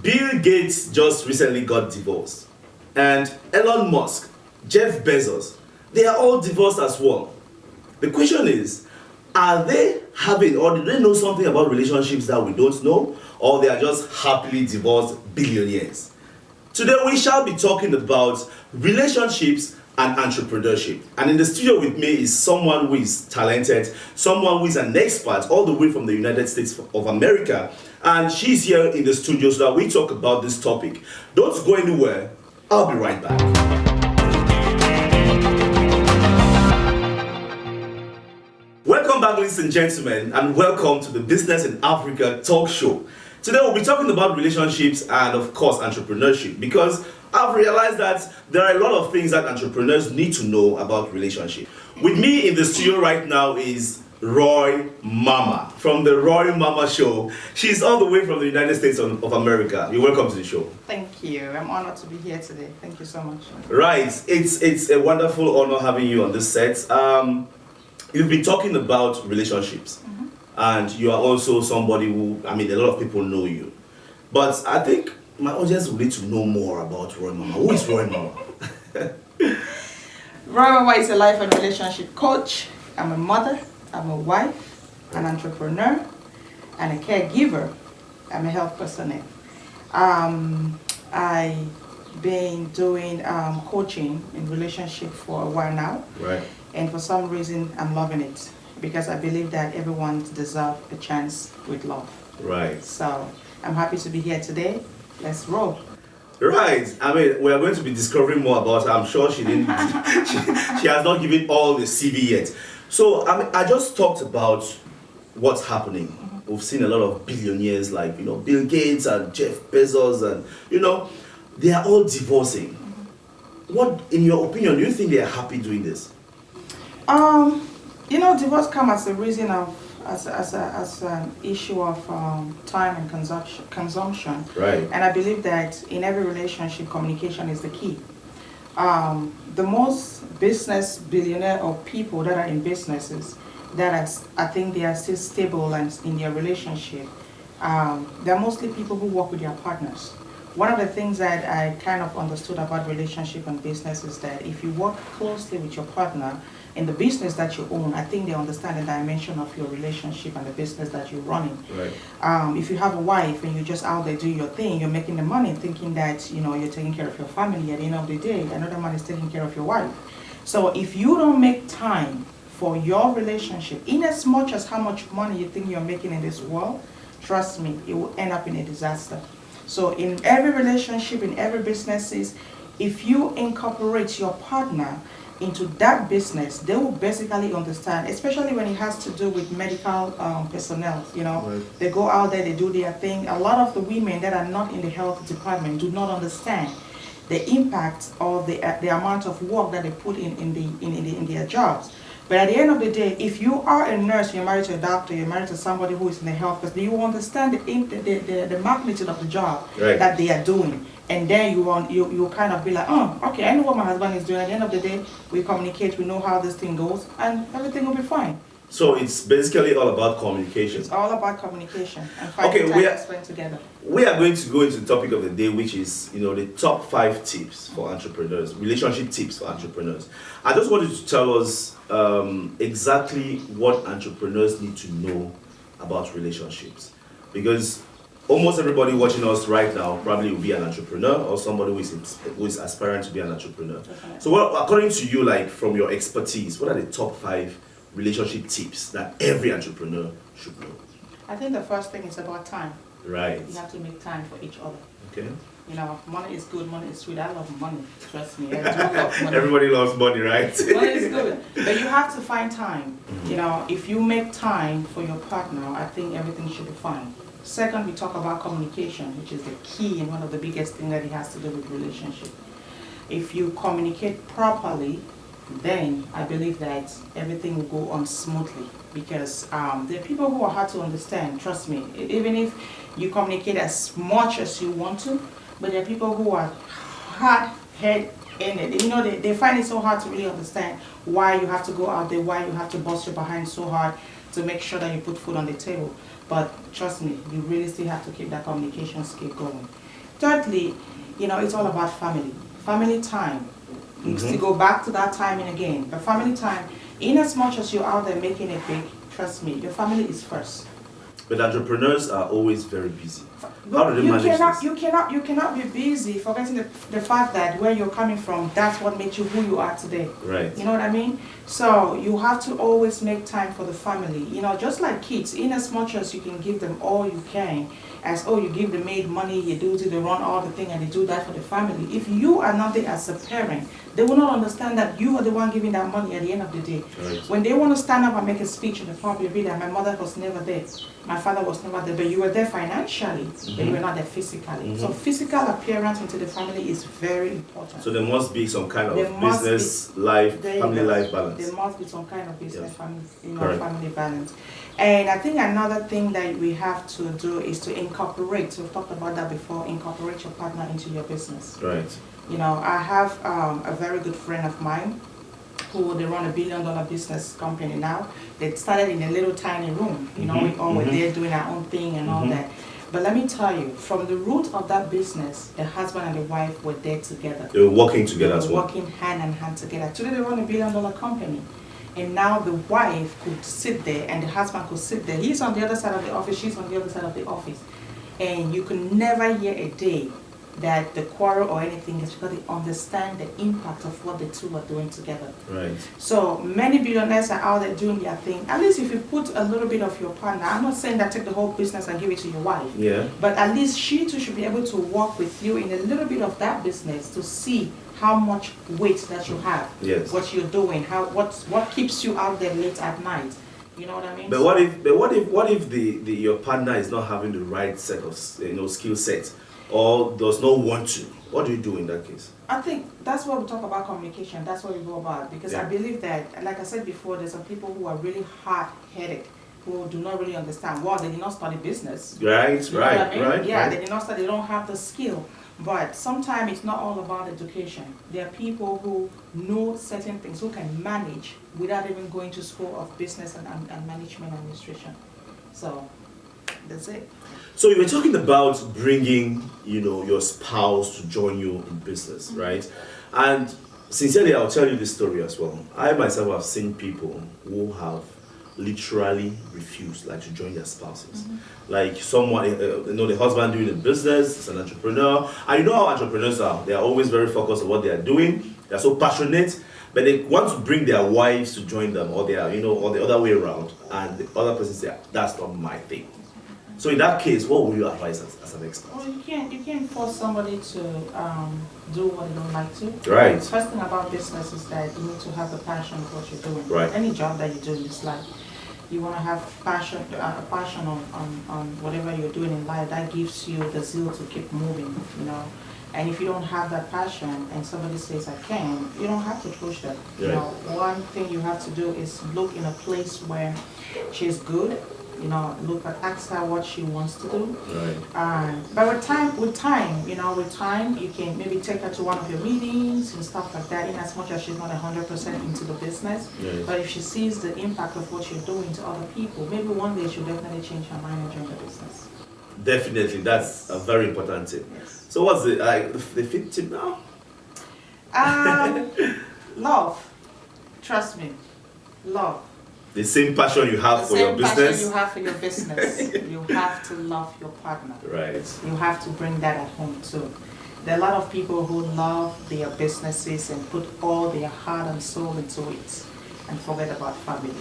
Bill Gates just recently got divorced. And Elon Musk, Jeff Bezos, they are all divorced as well. The question is, are they having, or do they know something about relationships that we don't know, or they are just happily divorced billionaires? Today we shall be talking about relationships and entrepreneurship. And in the studio with me is someone who is talented, someone who is an expert all the way from the United States of America. And she's here in the studio so that we talk about this topic. Don't go anywhere. I'll be right back. Welcome back, ladies and gentlemen, and welcome to the Business in Africa talk show. Today we'll be talking about relationships and, of course, entrepreneurship, because I've realized that there are a lot of things that entrepreneurs need to know about relationship. With me in the studio right now is Roymamah from the Roymamah Show. She's all the way from the United States of America. You're welcome to the show. Thank you. I'm honored to be here today. Thank you so much. Right. It's a wonderful honor having you on this set. You've been talking about relationships. And you are also somebody who, a lot of people know you. But I think my audience will need to know more about Roymamah. Who is Roymamah? Roymamah is a life and relationship coach. I'm a mother, I'm a wife, an entrepreneur, and a caregiver. I'm a health personnel. I've been doing coaching in relationship for a while now. Right. And for some reason, I'm loving it, because I believe that everyone deserves a chance with love. Right. So I'm happy to be here today. Let's roll. Right. We are going to be discovering more about her. I'm sure she didn't. she has not given all the CV yet. So I just talked about what's happening. We've seen a lot of billionaires like Bill Gates and Jeff Bezos, and they are all divorcing. What, in your opinion, do you think they are happy doing this? Divorce comes as a reason of, as an issue of time and consumption. Right. And I believe that in every relationship, communication is the key. The most business billionaire or people that are in businesses I think they are still stable and in their relationship, they're mostly people who work with their partners. One of the things that I kind of understood about relationship and business is that if you work closely with your partner in the business that you own, I think they understand the dimension of your relationship and the business that you're running. Right. If you have a wife and you're just out there doing your thing, you're making the money thinking that you're taking care of your family. At the end of the day, another man is taking care of your wife. So if you don't make time for your relationship, in as much as how much money you think you're making in this world, trust me, it will end up in a disaster. So in every relationship, in every business, if you incorporate your partner into that business, they will basically understand, especially when it has to do with medical personnel. Right. They go out there, they do their thing. A lot of the women that are not in the health department do not understand the impact of the amount of work that they put in their jobs. But at the end of the day, if you are a nurse, you're married to a doctor, you're married to somebody who is in the health, because you understand the magnitude of the job that they are doing. And then you kind of be like, oh, okay, I know what my husband is doing. At the end of the day, we communicate, we know how this thing goes, and everything will be fine. So it's basically all about communication. It's all about communication and finding time to spend together. We are going to go into the topic of the day, which is the top 5 tips for entrepreneurs, relationship tips for entrepreneurs. I just wanted to tell us exactly what entrepreneurs need to know about relationships, because almost everybody watching us right now probably will be an entrepreneur or somebody who is aspiring to be an entrepreneur. Definitely. So according to you, like from your expertise, what are the top 5 relationship tips that every entrepreneur should know? I think the first thing is about time. Right. You have to make time for each other. Okay. Money is good, money is sweet. I love money, trust me. I do love money. Everybody loves money, right? Money is good. But you have to find time. If you make time for your partner, I think everything should be fine. Second, we talk about communication, which is the key and one of the biggest things that it has to do with relationship. If you communicate properly, then I believe that everything will go on smoothly, because there are people who are hard to understand, trust me. Even if you communicate as much as you want to, but there are people who are hard-headed in it. They find it so hard to really understand why you have to go out there, why you have to bust your behind so hard to make sure that you put food on the table. But trust me, you really still have to keep that communication skill going. Thirdly, it's all about family. Family time. You still go back to that timing again. But family time, in as much as you're out there making it big, trust me, your family is first. But entrepreneurs are always very busy. How do they manage this? You cannot be busy forgetting the fact that where you're coming from, that's what made you who you are today. Right. You know what I mean? So you have to always make time for the family. Just like kids, in as much as you can give them all you can, as you give the maid money, you do they run all the thing and they do that for the family. If you are not there as a parent, they will not understand that you are the one giving that money at the end of the day. Right. When they want to stand up and make a speech in the public, be that my mother was never there, my father was never there, but you were there financially, but you were not there physically. So physical appearance into the family is very important. So there must be some kind of business life, family life balance. There must be some kind of business family balance. And I think another thing that we have to do is to incorporate, we've talked about that before, incorporate your partner into your business. Right. I have a very good friend of mine who they run $1 billion business company now. They started in a little tiny room, we all were there doing our own thing and all that. But let me tell you, from the root of that business, the husband and the wife were there together. They were working together as well. Working hand in hand together. Today they run $1 billion company. And now the wife could sit there and the husband could sit there. He's on the other side of the office, she's on the other side of the office. And you can never hear a day that the quarrel or anything is because they understand the impact of what the two are doing together. Right. So many billionaires are out there doing their thing. At least if you put a little bit of your partner, I'm not saying that take the whole business and give it to your wife. Yeah. But at least she too should be able to work with you in a little bit of that business to see how much weight that you have, yes, what you're doing, what keeps you out there late at night. You know what I mean? But what if your partner is not having the right set of skill sets or does not want to? What do you do in that case? I think that's what we talk about communication. That's what we go about because I believe that, like I said before, there's some people who are really hard-headed, who do not really understand. Well, they did not study business. Right, you know right, I mean? right. Yeah, right. They did not study. They don't have the skill. But sometimes it's not all about education. There are people who know certain things, who can manage without even going to school of business and management administration. So that's it. So you were talking about bringing, your spouse to join you in business, right? And sincerely, I'll tell you this story as well. I myself have seen people who have literally refused, to join their spouses. Like someone, the husband doing a business, is an entrepreneur, and you know how entrepreneurs are. They are always very focused on what they are doing. They are so passionate, but they want to bring their wives to join them, or they are, or the other way around. And the other person says, "That's not my thing." So in that case, what would you advise as an expert? Well, you can't force somebody to do what they don't like to. Right. The first thing about business is that you need to have a passion for what you're doing. Right. Any job that you do in this life, you want to have passion on whatever you're doing in life. That gives you the zeal to keep moving, And if you don't have that passion and somebody says I can, you don't have to push them. Right. One thing you have to do is look in a place where she's good. Ask her what she wants to do. Right. But with time, you can maybe take her to one of your meetings and stuff like that, in as much as she's not 100% into the business. Yes. But if she sees the impact of what you're doing to other people, maybe one day she'll definitely change her mind and join the business. Definitely, that's a very important tip. Yes. So what's the fifth tip now? Love. Trust me. Love. The same passion you have for your business. The same passion you have for your business. You have to love your partner. Right. You have to bring that at home too. There are a lot of people who love their businesses and put all their heart and soul into it and forget about family.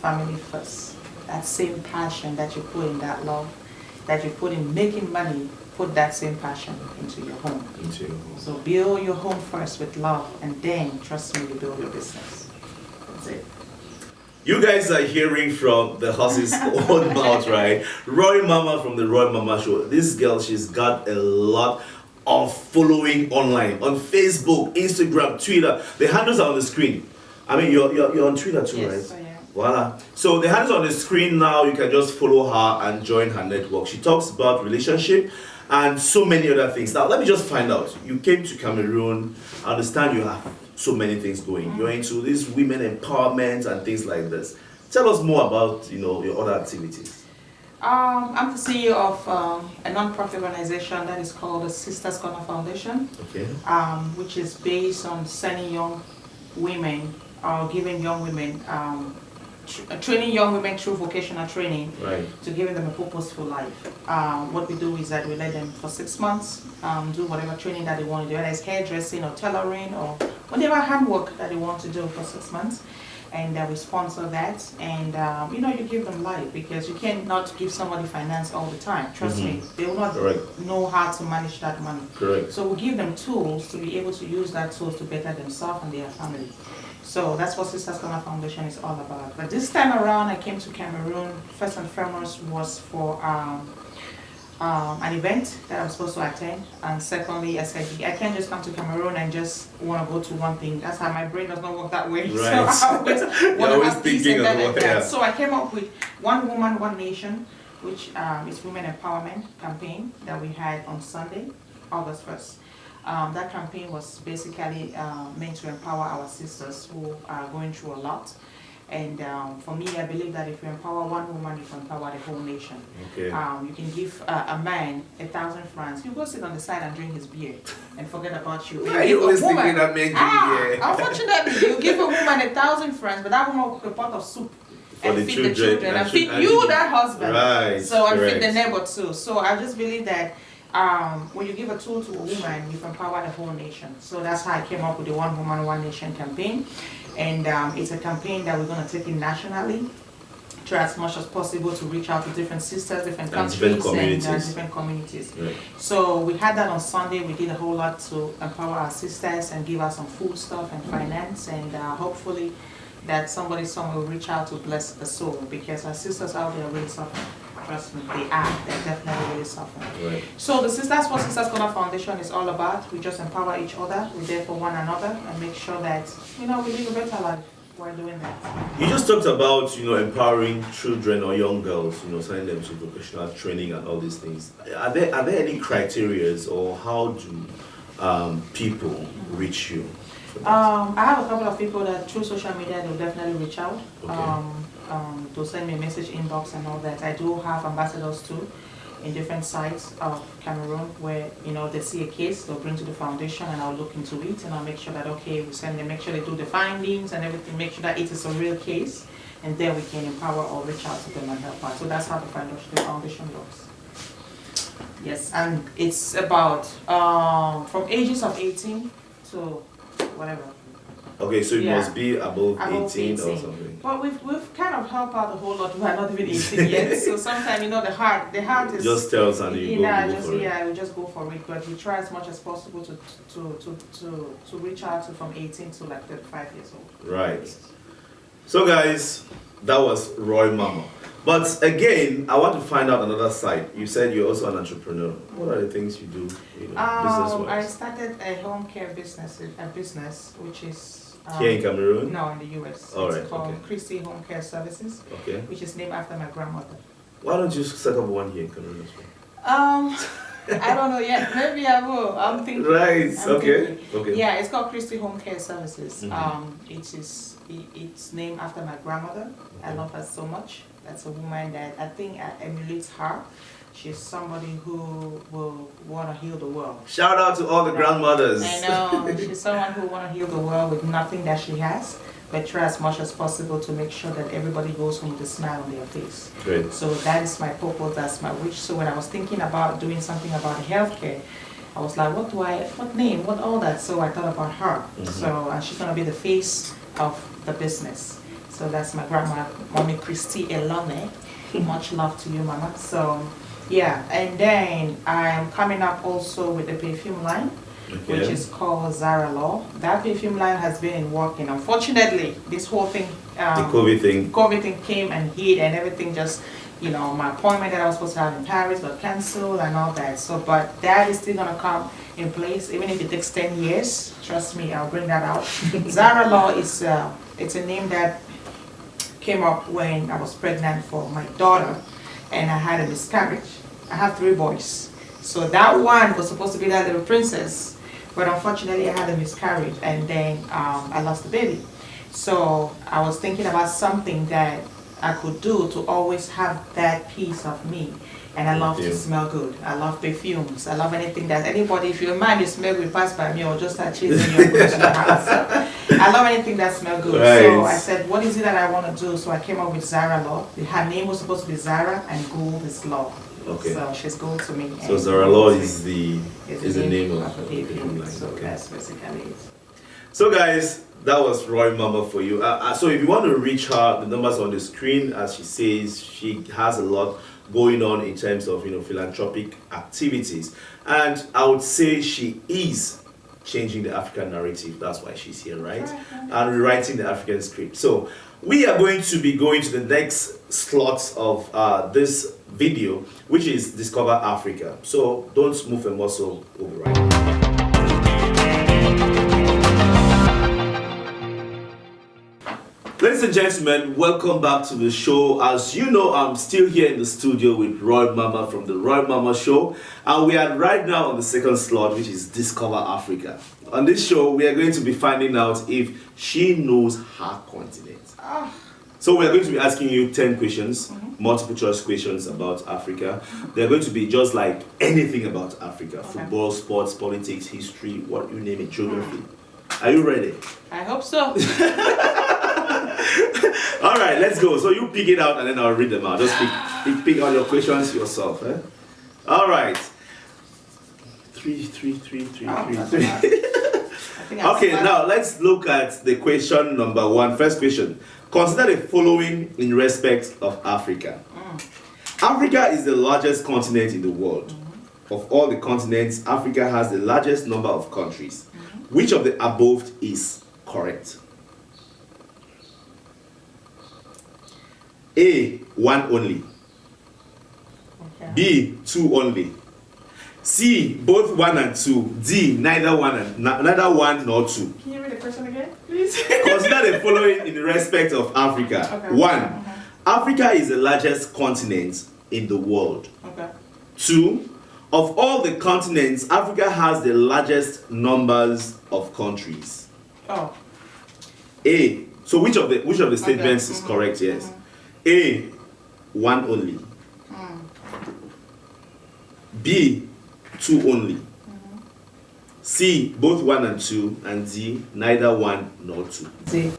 Family first. That same passion that you put in that love, that you put in making money, put that same passion into your home. So build your home first with love, and then, trust me, you build your business. That's it. You guys are hearing from the horse's own mouth, right? Roymamah from the Roymamah Show. This girl, she's got a lot of following online, on Facebook, Instagram, Twitter. The handles are on the screen. I mean, you're on Twitter too, yes, right? I am. Voila. So the handles on the screen now, you can just follow her and join her network. She talks about relationship and so many other things. Now, let me just find out. You came to Cameroon. I understand you have so many things going. You're into this women empowerment and things like this. Tell us more about, your other activities. I'm the CEO of a non-profit organization that is called the Sisters Corner Foundation, Okay. which is based on sending young women or giving young women, training young women through vocational training, Right. to giving them a purposeful life. What we do is that we let them for 6 months do whatever training that they want to do, whether it's hairdressing or tailoring or whatever handwork that they want to do for 6 months. And we sponsor that, and you know, you give them life, because you cannot give somebody finance all the time. Trust me, they will not Correct. know how to manage that money. Correct. So we give them tools to be able to use that tools to better themselves and their family. So that's what Sisters Corner Foundation is all about. But this time around, I came to Cameroon. First and foremost was for an event that I'm supposed to attend, and secondly, I said I can't just come to Cameroon and just want to go to one thing. That's how my brain does not work that way. Right. So I always want to have these and that and that. yeah. So I came up with One Woman, One Nation, which is women empowerment campaign that we had on Sunday, August 1st. That campaign was basically meant to empower our sisters who are going through a lot. And for me, I believe that if you empower one woman, you can empower the whole nation. Okay. You can give a man 1,000 francs. You go sit on the side and drink his beer and forget about you. Why are you always thinking that men drink beer? Unfortunately, you give a woman 1,000 francs, but that woman will cook a pot of soup For and the feed the children and feed and you, feed- that husband. Right, So and feed the correct. neighbor too. So I just believe that when you give a tool to a woman, you can empower the whole nation. So that's how I came up with the One Woman, One Nation campaign. And it's a campaign that we're going to take in nationally, try as much as possible to reach out to different sisters, different countries, and different communities. Right. So we had that on Sunday. We did a whole lot to empower our sisters and give us some food stuff and finance, and hopefully that somebody somewhere will reach out to bless the soul, because our sisters out there are really suffering. Trust me, they are. They're definitely really suffering. Right. So that's what Sisters Corner Foundation is all about. We just empower each other. We're there for one another and make sure that, you know, we live a better life while doing that. You just talked about, you know, empowering children or young girls, you know, sending them to vocational training and all these things. Are there any criterias, or how do people reach you? I have a couple of people that through social media they'll definitely reach out. Okay. They'll send me a message inbox and all that. I do have ambassadors too in different sites of Cameroon where, you know, they see a case, they'll bring to the foundation and I'll look into it and I'll make sure that, okay, we send them, make sure they do the findings and everything, make sure that it is a real case, and then we can empower or reach out to them and help out. So that's how the foundation works. Yes, and it's about from ages of 18 to whatever. Okay, so it Yeah. must be above 18 or 18. something. But we've kind of helped out a whole lot. We are not even 18 yet. So sometimes, you know, the heart is Just tell us and you go for it. we just go for it. But we try as much as possible to reach out to from 18 to like 35 years old. Right. So guys, that was Roymamah. But again, I want to find out another side. You said you're also an entrepreneur. What are the things you do, you know, I business-wise? started a home care business, which is Here in Cameroon? no, in the US. All It's right, called okay. Christy Home Care Services, Okay. which is named after my grandmother. Why don't you set up one here in Cameroon as well? I don't know yet. Maybe I will. I'm thinking. Right, I'm okay. thinking. Okay. Yeah, it's called Christy Home Care Services. Mhm. It's named after my grandmother. I Okay. love her so much. That's a woman that I think emulates her. She's somebody who will want to heal the world. Shout out to all the grandmothers. I know. She's someone who want to heal the world with nothing that she has, but try as much as possible to make sure that everybody goes home with a smile on their face. Great. So that is my purpose, that's my wish. So when I was thinking about doing something about healthcare, I was like, what name, what all that? So I thought about her. Mhm. So and she's gonna be the face of the business. So that's my grandma, Mommy Christy Elone. Much love to you, Mama. So yeah, and then I'm coming up also with the perfume line, Okay. which is called Zara L'Or. That perfume line has been in working. Unfortunately, this whole thing, The COVID thing. COVID thing came and hit, and everything just, you know, my appointment that I was supposed to have in Paris got cancelled and all that. So, but that is still gonna come in place, even if it takes 10 years. Trust me, I'll bring that out. Zara L'Or is it's a name that came up when I was pregnant for my daughter, and I had a miscarriage. I have 3 boys, so that one was supposed to be that little princess, but unfortunately I had a miscarriage, and then I lost the baby. So I was thinking about something that I could do to always have that piece of me. And I love to smell good. I love perfumes. I love anything that anybody, if your mind is smell good, pass by me or just start chasing your clothes in the house. So, I love anything that smells good. Right. So I said, what is it that I want to do? So I came up with Zara L'Or. Her name was supposed to be Zara and gold is L'Or. Okay. So she's gold to me. So Zara L'Or is the name of the perfume. line. So Okay. that's basically it. So guys, that was Roymamah for you. So if you want to reach her, the numbers on the screen, as she says, she has a lot going on in terms of philanthropic activities, and I would say she is changing the African narrative. That's why she's here, right? And rewriting the African script. So we are going to be going to the next slot of this video, which is Discover Africa. So don't move a muscle. We'll be right back. Ladies and gentlemen, welcome back to the show. As you know, I'm still here in the studio with Roymamah from the Roymamah Show, and we are right now on the second slot, which is Discover Africa. On this show, we are going to be finding out if she knows her continent. So we are going to be asking you 10 questions, multiple choice questions about Africa. They're going to be just like anything about Africa: football, sports, politics, history, what you name it, geography. Are you ready? I hope so. All right, let's go. So you pick it out and then I'll read them out. Just pick all your questions yourself. Eh? All right. Three. Okay, now let's look at the question number one. First question. Consider the following in respect of Africa. Africa is the largest continent in the world. Of all the continents, Africa has the largest number of countries. Which of the above is correct? A, 1 only. Okay. B, 2 only. C, both 1 and 2. D, neither one nor 2. Can you read the question again, please? Consider the following in respect of Africa. Okay. 1, Africa is the largest continent in the world. Okay. 2, of all the continents, Africa has the largest numbers of countries. Oh. A, so which of the statements is correct? Yes. A, 1 only. B, 2 only. C, both 1 and 2. And D, neither 1 nor 2. D.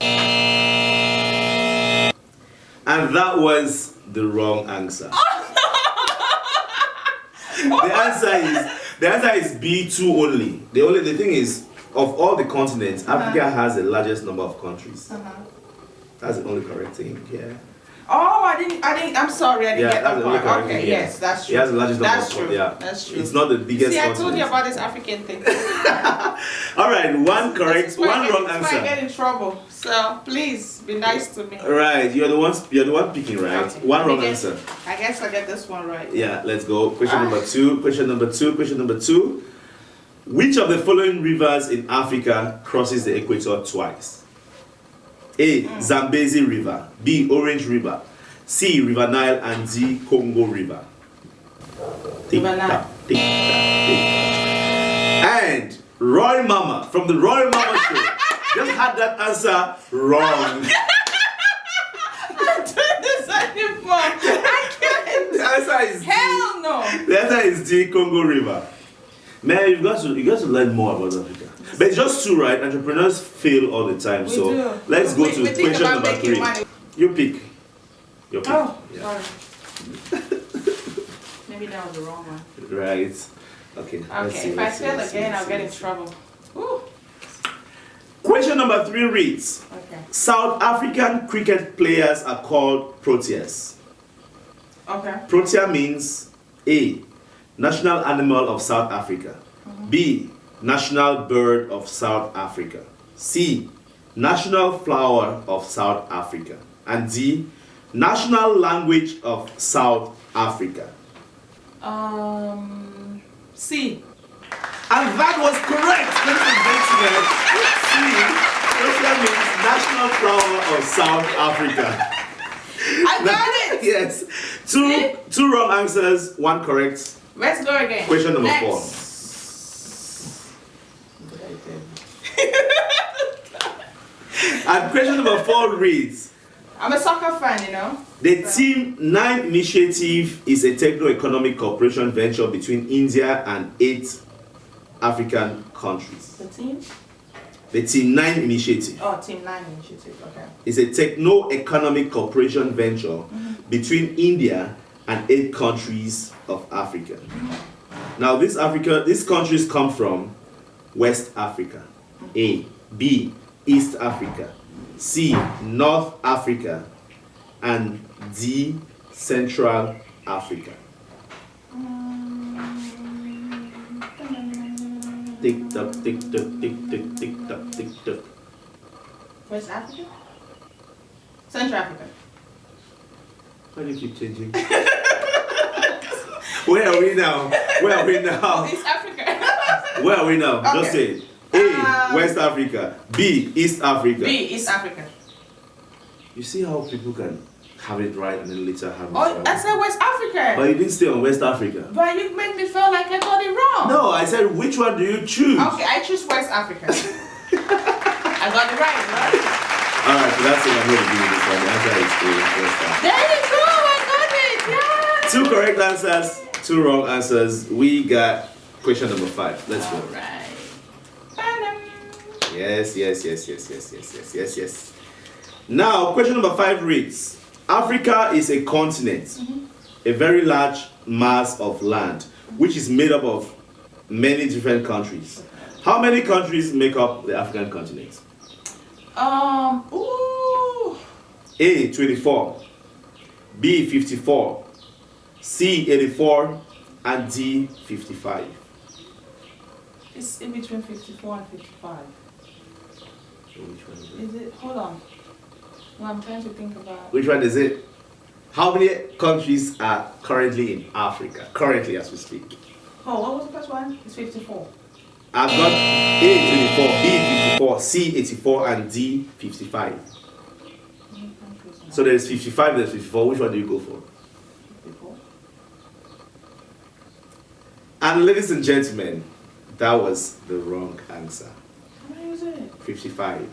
And that was the wrong answer. The answer is B, 2 only. The thing is, of all the continents, Africa has the largest number of countries. That's the only correct thing. Yeah. Oh, I'm sorry, I didn't get that part. Correct Okay, thing, yes, that's true. It has the largest number That's of true. countries. Yeah. That's true. It's not the biggest See, I continent. told you about this African thing. All right, one correct, one wrong That's why I answer. get in trouble. So please be nice to me. Right, you're the one picking, right? Okay. One wrong answer. I guess I get this one right. Yeah, let's go. Question number two. Question number two. Which of the following rivers in Africa crosses the equator twice? A, Zambezi River. B, Orange River. C, River Nile. And D, Congo River. River Nile. And Roymamah from the Roymamah Show just had that answer wrong. I'm doing this anymore. I can't. The answer is Hell no. The answer is D, Congo River. Man, you got to learn more about Africa. But it's just two, right? Entrepreneurs fail all the time. We so do. let's go to We think question about number making 3. money. You pick. Your pick. Oh, Yeah. sorry. Maybe that was the wrong one. Right. Okay. Okay, if I fail again, I'll get in trouble. Woo. Question number 3 reads: Okay. South African cricket players are called Proteas. Okay. Protea means A, national animal of South Africa. B, national bird of South Africa. C, national flower of South Africa. And D, national language of South Africa. C. And that was correct, ladies and gentlemen. C, Protea means national flower of South Africa. I got it! Yes. Two wrong answers, 1 correct. Let's go again. Question number 4. And question number 4 reads: I'm a soccer fan, you know. The Team 9 initiative is a techno-economic cooperation venture between India and 8 African countries. The team? The Team 9 initiative. Oh, Team 9 initiative, okay. Is a techno-economic cooperation venture between India and 8 countries of Africa. Now, these countries come from West Africa, A, B, East Africa, C, North Africa, and D, Central Africa. Tick tock, tick tock, tick tock, tick tock, tick tock. West Africa? Central Africa. Why do you keep changing? Where are we now? Where are we now? East Africa. Where are we now? Okay. Just say it. A, West Africa. B, East Africa. B, East Africa. You see how people can have it right and then later have it Oh, wrong? I said West Africa. But you didn't stay on West Africa. But you made me feel like I got it wrong. No, I said which one do you choose? Okay, I choose West Africa. I got it right? Alright, so that's it. I'm going to give you this one. The answer is A, West Africa. There you go, I got it. Yeah. 2 correct answers, 2 wrong answers. We got question number 5. Let's go. Alright. Yes. Now, question number 5 reads, Africa is a continent, a very large mass of land, which is made up of many different countries. How many countries make up the African continent? Ooh. A, 24, B, 54, C, 84, and D, 55. It's in between 54 and 55. Which one is it? Is it? Hold on. No, I'm trying to think about. Which one is it? How many countries are currently in Africa? Currently, as we speak. Oh, what was the first one? It's 54. I've got A, 24, B, 54, C, 84, and D, 55. So there's 55, there's 54. Which one do you go for? 54. And ladies and gentlemen, that was the wrong answer. How many was it? 55.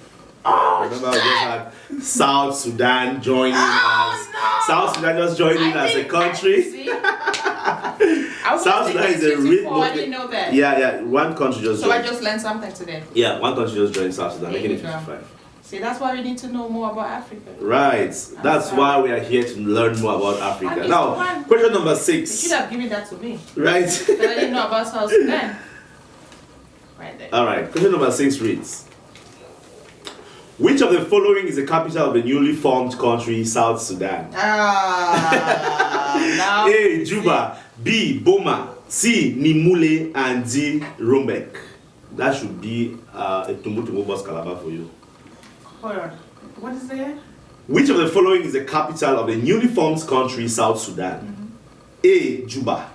Oh, Remember, we just had South Sudan joining as South Sudan just joining as a country. See? I was South Sudan is a real. I didn't know that. Yeah. One country just So joined. I just learned something today. Yeah, one country just joined South Sudan, There making it you go. 55. See, that's why we need to know more about Africa. Right. That's why we are here to learn more about Africa. And Now, one. question number You 6. should have given that to me. Right. Because I didn't know about South Sudan. Right there. All right. Question number 6 reads, which of the following is the capital of the newly formed country, South Sudan? Now. A, Juba, B, Boma, C, Nimule, and D, Rumbek. That should be a Tumbu bus calabar for you. Hold on. What is there? Which of the following is the capital of the newly formed country, South Sudan? A, Juba,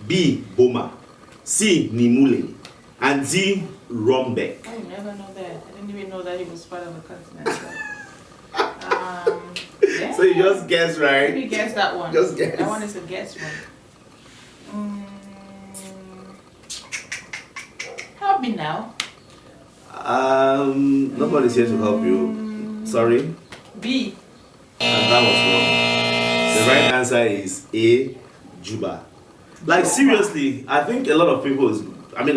B, Boma, C, Nimule, and D, Rumbek. I never know that. I didn't even know that it was part of a continent. Yeah. So you just guess, right? Maybe guess that one. Just guess. That one is a guess one. Help me now. Nobody's here to help you. Sorry. B. And that was wrong. The right answer is A, Juba. Like seriously, I think a lot of people are going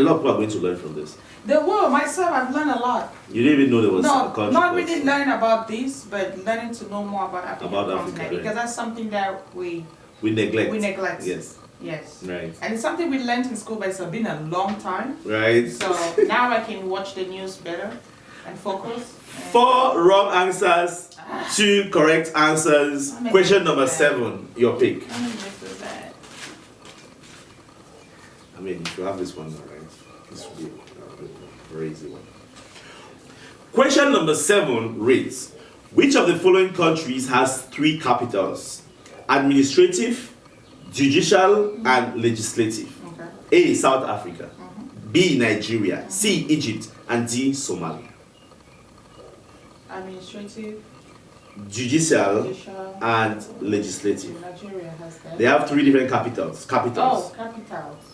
to learn from this. The world, myself, I've learned a lot. You didn't even know there was a No, country. not really learning about this, but learning to know more about Africa. About Africa, right. Because that's something that we neglect. neglect. Yes. Yes. Right. And it's something we learned in school, but it's been a long time. Right. So now I can watch the news better and focus. 4 wrong answers, 2 correct answers. I'm Question number that. 7, your pick. I'm gonna miss that. I mean, if you have this one, all right. This will be a very easy one. Question number 7 reads, which of the following countries has 3 capitals? Administrative, judicial, and legislative. Okay. A, South Africa. B, Nigeria. C, Egypt. And D, Somalia. Administrative, Judicial judicial, and legislative. Nigeria has that. They have 3 different capitals. Oh, Capitals. capitals.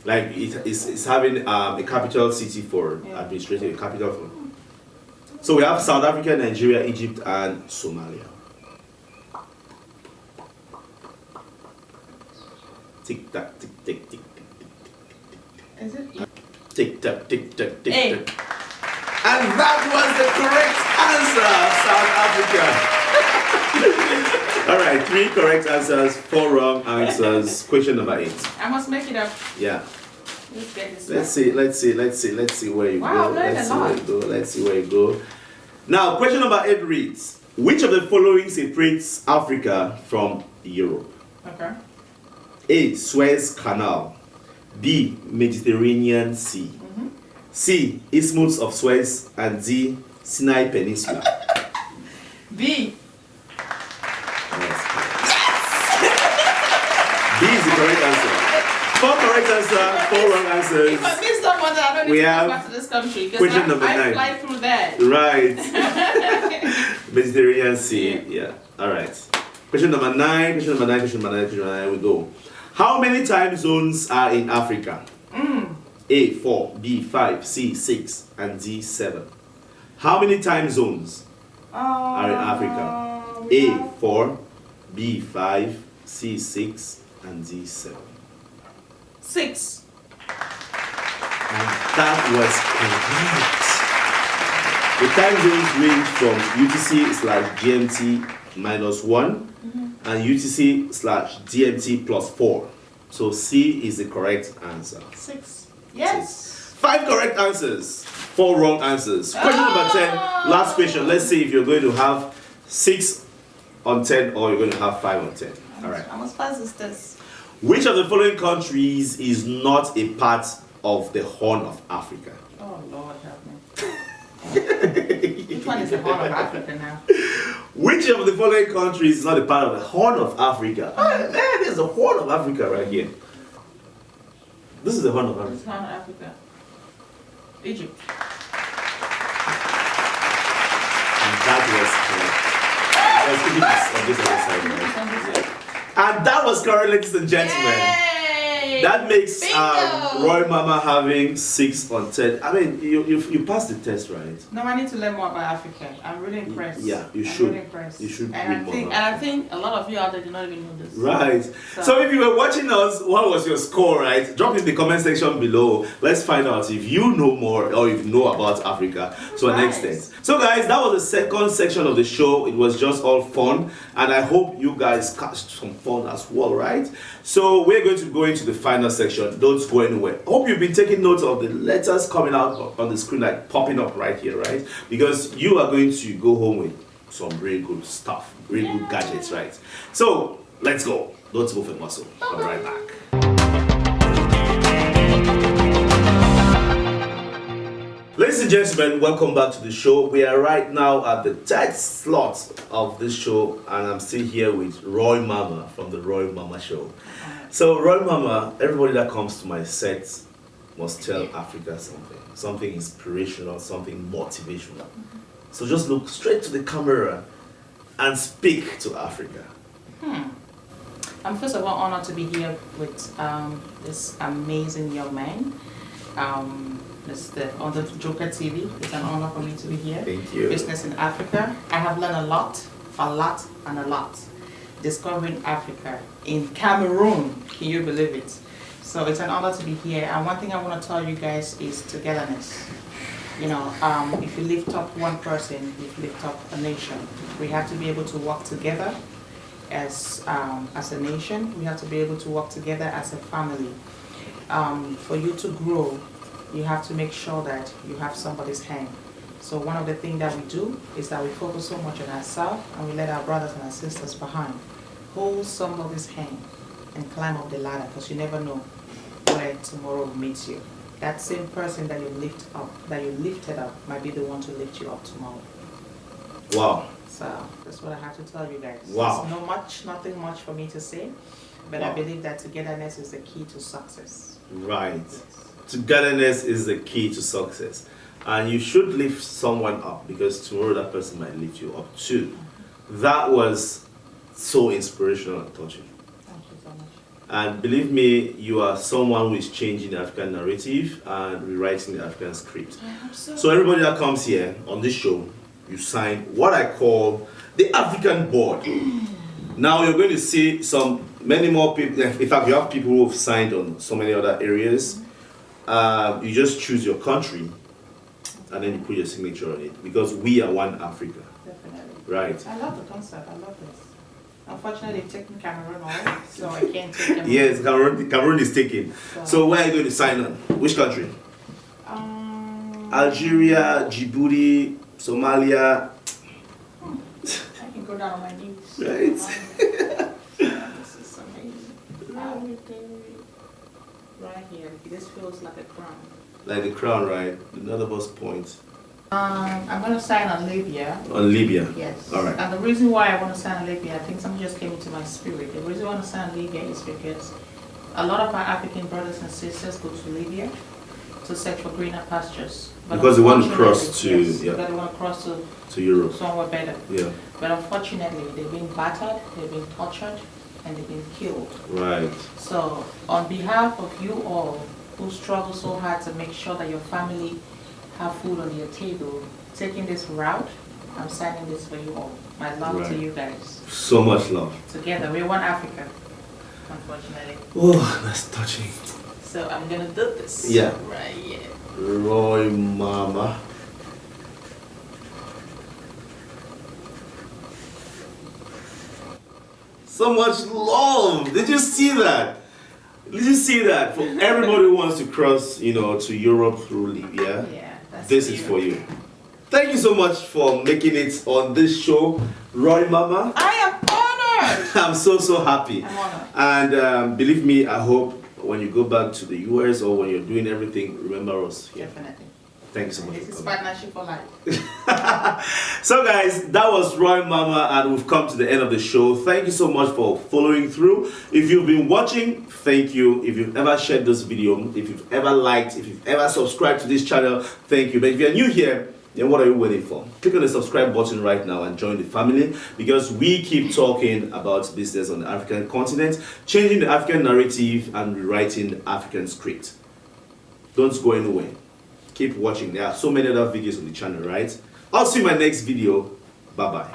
Like it's having a capital city for Yeah. administrative, a capital for. So we have South Africa, Nigeria, Egypt, and Somalia. Tick tack, tick tick tick. Is it? Tick tack, tick tack, tick Hey. tack. And that was the correct answer, South Africa. All right, 3 correct answers, 4 wrong answers. Question number 8. I must make it up. Yeah. Let's get this. Let's see where you Wow, go. learned Let's a see where lot. you go. Let's see where you go. Now, question number 8 reads: which of the following separates Africa from Europe? Okay. A. Suez Canal. B. Mediterranean Sea. C. Isthmus of Suez. And D. Sinai Peninsula. B. Yes. B is the correct answer. 4 correct answers, 4 wrong answers. If I miss someone, I don't need We to have come back to this country because question number 9. I fly through that. Right. Mediterranean Sea. Yeah. All right. Question number 9. Question number 9. Question number 9. Question number 9. We go. How many time zones are in Africa? A. 4. B. 5. C. 6. And D. 7. How many time zones are in Africa? A. 4. B. 5. C. 6. And D. 7. 6. And that was correct. The time zones range from UTC/GMT -1 and UTC/GMT +4. So C is the correct answer. 6. Yes. 5 correct answers, 4 wrong answers. Question number 10, last question. Let's see if you're going to have 6 on 10 or you're going to have 5 on 10. All right. How much fast is this? Which of the following countries is not a part of the Horn of Africa? Oh Lord, help me. Which one is the Horn of Africa now? Which of the following countries is not a part of the Horn of Africa? Oh, man, there's a Horn of Africa right here. This is the Horn of It's Africa. Horn of Africa. Egypt. And that was correct. Because Egypt is on this other side, right? And that was correct, ladies and gentlemen. Yay! That makes Bingo! Roymamah having 6 on 10. I mean, you passed the test, right? No, I need to learn more about Africa. I'm really impressed. Yeah, you I'm should. Really impressed. You should And read more about I think a lot of you out there do not even know this. Right. So if you were watching us, what was your score, right? Drop in the comment section below. Let's find out if you know more or if you know about Africa to an Nice. extent. So guys, that was the second section of the show. It was just all fun. And I hope you guys catch some fun as well, right? So we're going to go into the final section. Don't go anywhere. Hope you've been taking notes of the letters coming out on the screen, like popping up right here, right? Because you are going to go home with some really good stuff, really good gadgets, right? So let's go. Don't move a muscle. I'll be right back. Ladies and gentlemen, welcome back to the show. We are right now at the 10th slot of this show, and I'm still here with Roymamah from the Roymamah Show. So, Roymamah, everybody that comes to my set must tell Africa something inspirational, something motivational. So, just look straight to the camera and speak to Africa. I'm first of all honored to be here with this amazing young man. On the Joker TV. It's an honor for me to be here. Thank you. Business in Africa. I have learned a lot, and a lot. Discovering Africa in Cameroon. Can you believe it? So it's an honor to be here. And one thing I want to tell you guys is togetherness. You know, if you lift up one person, you lift up a nation. We have to be able to work together as a nation. We have to be able to work together as a family. For you to grow, you have to make sure that you have somebody's hand. So one of the things that we do is that we focus so much on ourselves and we let our brothers and our sisters behind. Hold somebody's hand and climb up the ladder, because you never know where tomorrow will meet you. That same person that you lifted up might be the one to lift you up tomorrow. Wow. So that's what I have to tell you guys. Wow. There's nothing much for me to say, but Wow. I believe that togetherness is the key to success. Right. Yes. Togetherness is the key to success. And you should lift someone up, because tomorrow that person might lift you up too. That was so inspirational and touching. Thank you so much. And believe me, you are someone who is changing the African narrative and rewriting the African script. I hope so. So everybody that comes here on this show, you sign what I call the African board. Now you're going to see many more people. In fact, you have people who have signed on so many other areas. You just choose your country and then you put your signature on it, because we are one Africa. Definitely. Right. I love the concept. I love this. Unfortunately, they've taken Cameroon off, so I can't take Cameroon. Yes, Cameroon is taken. So where are you going to sign on? Which country? Algeria, Djibouti, Somalia. I can go down on my knees. Right. This is amazing. Right here. This feels like a crown. Like the crown, right? None of us point. I'm going to sign on Libya. On Libya? Yes. All right. And the reason why I want to sign on Libya, I think something just came into my spirit. The reason I want to sign on Libya is because a lot of our African brothers and sisters go to Libya to search for greener pastures. But because they want to cross to, yes, because they want to cross to Europe. Somewhere better. Yeah. But unfortunately, they've been battered, they've been tortured, and they've been killed. Right. So, on behalf of you all who struggle so hard to make sure that your family have food on your table, taking this route, I'm signing this for you all. My love to you guys. So much love. Together, we're one Africa, unfortunately. Oh, that's touching. So I'm gonna do this. Yeah. Right, yeah. Roymamah. So much love. Did you see that? Did you see that? For everybody who wants to cross, to Europe through Libya, this is for you. Thank you so much for making it on this show, Roymamah. I am honored. I'm so happy. I'm honored. And believe me, I hope when you go back to the US or when you're doing everything, remember us here. Definitely. Thank you so much. This is partnership for life. So guys, that was Roymamah, and we've come to the end of the show. Thank you so much for following through. If you've been watching, thank you. If you've ever shared this video, if you've ever liked, if you've ever subscribed to this channel, thank you. But if you're new here, then what are you waiting for? Click on the subscribe button right now and join the family, because we keep talking about business on the African continent, changing the African narrative and rewriting the African script. Don't go anywhere. Keep watching. There are so many other videos on the channel, right? I'll see you in my next video. Bye-bye.